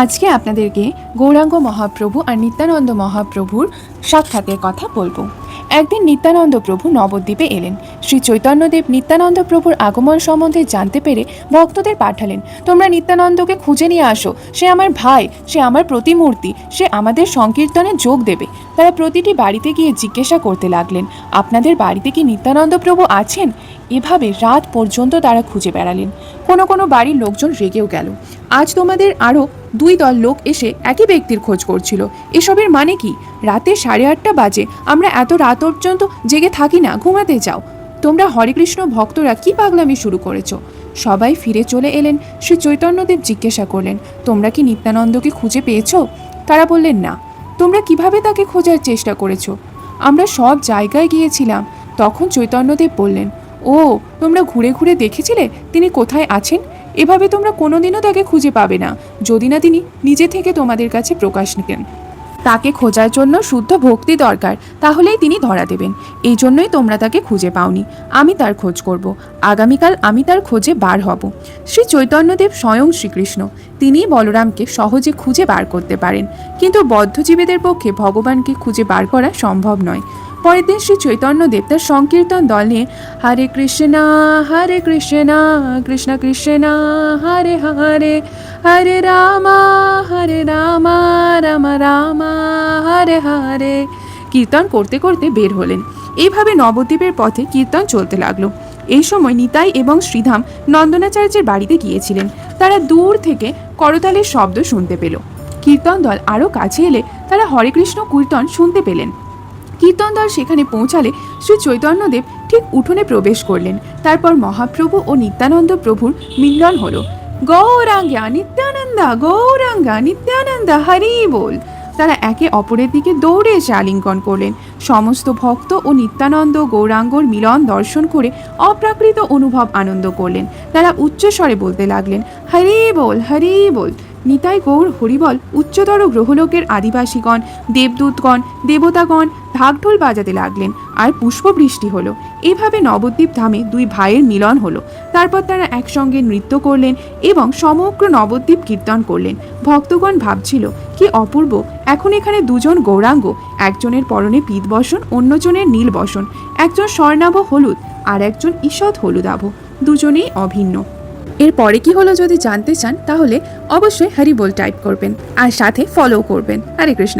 আজকে আপনাদেরকে গৌরাঙ্গ মহাপ্রভু আর নিত্যানন্দ মহাপ্রভুর সাক্ষাতের কথা বলবো। একদিন নিত্যানন্দ প্রভু নবদ্বীপে এলেন। শ্রী চৈতন্যদেব নিত্যানন্দ প্রভুর আগমন সম্বন্ধে জানতে পেরে ভক্তদের পাঠালেন, তোমরা নিত্যানন্দকে খুঁজে নিয়ে আসো, সে আমার ভাই, সে আমার প্রতিমূর্তি, সে আমাদের সংকীর্তনে যোগ দেবে। তারা প্রতিটি বাড়িতে গিয়ে জিজ্ঞাসা করতে লাগলেন, আপনাদের বাড়িতে কি নিত্যানন্দ প্রভু আছেন? এভাবে রাত পর্যন্ত তারা খুঁজে বেড়ালেন। কোনো কোনো বাড়ির লোকজন রেগেও গেল, আজ তোমাদের আরও 2 দল লোক এসে একই ব্যক্তির খোঁজ করছিল, এসবের মানে কি? রাতে 8:30 বাজে, আমরা এত রাত পর্যন্ত জেগে থাকি না, ঘুমাতে যাও। তোমরা হরেকৃষ্ণ ভক্তরা কি পাগলামি শুরু করেছো? সবাই ফিরে চলে এলেন। শ্রী চৈতন্যদেব জিজ্ঞাসা করলেন, তোমরা কি নিত্যানন্দকে খুঁজে পেয়েছো? তারা বললেন, না। তোমরা কিভাবে তাকে খোঁজার চেষ্টা করেছো? আমরা সব জায়গায় গিয়েছিলাম। তখন চৈতন্যদেব বললেন, ও, তোমরা ঘুরে ঘুরে দেখেছিলে তিনি কোথায় আছেন? এভাবে তোমরা কোনোদিনও তাকে খুঁজে পাবে না, যদি না তিনি নিজে থেকে তোমাদের কাছে প্রকাশ নেন। তাকে খোঁজার জন্য শুদ্ধ ভক্তি দরকার, তাহলেই তিনি ধরা দেবেন। এই জন্যই তোমরা তাকে খুঁজে পাওনি। আমি তার খোঁজ করব। আগামীকাল আমি তার খোঁজে বার হব। শ্রী চৈতন্যদেব স্বয়ং শ্রীকৃষ্ণ, তিনি বলরামকে সহজে খুঁজে বার করতে পারেন, কিন্তু বদ্ধজীবীদের পক্ষে ভগবানকে খুঁজে বার করা সম্ভব নয়। পরের দিন শ্রী চৈতন্যদেব তার সংকীর্তন দল নিয়ে হরে কৃষ্ণ কৃষ্ণ কৃষ্ণ হরে হরে, হরে রাম রাম রাম হরে হরে কীর্তন করতে করতে বের হলেন। এইভাবে নবদ্বীপের পথে কীর্তন চলতে লাগলো। এই সময় নিতাই এবং শ্রীধাম নন্দনাচার্যের বাড়িতে গিয়েছিলেন। তারা দূর থেকে করতালের শব্দ শুনতে পেল। কীর্তন দল আরও কাছে এলে তারা হরে কৃষ্ণ কীর্তন শুনতে পেলেন। কীর্তন দল সেখানে পৌঁছালে শ্রী চৈতন্যদেব ঠিক উঠোনে প্রবেশ করলেন। তারপর মহাপ্রভু ও নিত্যানন্দ প্রভুর মিলন হলো। গৌরাঙ্গা নিত্যানন্দা, গৌরাঙ্গা নিত্যানন্দা, হরি বল। তারা একে অপরের দিকে দৌড়ে এসে আলিঙ্গন করলেন। সমস্ত ভক্ত ও নিত্যানন্দ গৌরাঙ্গর মিলন দর্শন করে অপ্রাকৃত অনুভব আনন্দ করলেন। তারা উচ্চস্বরে বলতে লাগলেন, হরি বল, হরি বল। নিতাই গৌর হরিবল উচ্চতর গ্রহলোকের আদিবাসীগণ, দেবদূতগণ, দেবতাগণ ঢাকঢোল বাজাতে লাগলেন, আর পুষ্পবৃষ্টি হলো। এইভাবে নবদ্বীপ ধামে 2 ভাইয়ের মিলন হলো। তারপর তারা একসঙ্গে নৃত্য করলেন এবং সমগ্র নবদ্বীপ কীর্তন করলেন। ভক্তগণ ভাবছিল, কি অপূর্ব, এখন এখানে 2 জন গৌরাঙ্গ, একজনের পরনে পীত বসন, অন্যজনের নীল বসন, একজন স্বর্ণাভ হলুদ আর একজন ঈষৎ হলুদাভ, দুজনেই অভিন্ন। এর পরে কি হলো যদি জানতে চান, তাহলে অবশ্যই হরি বল টাইপ করবেন আর সাথে ফলো করবেন। হরে কৃষ্ণ।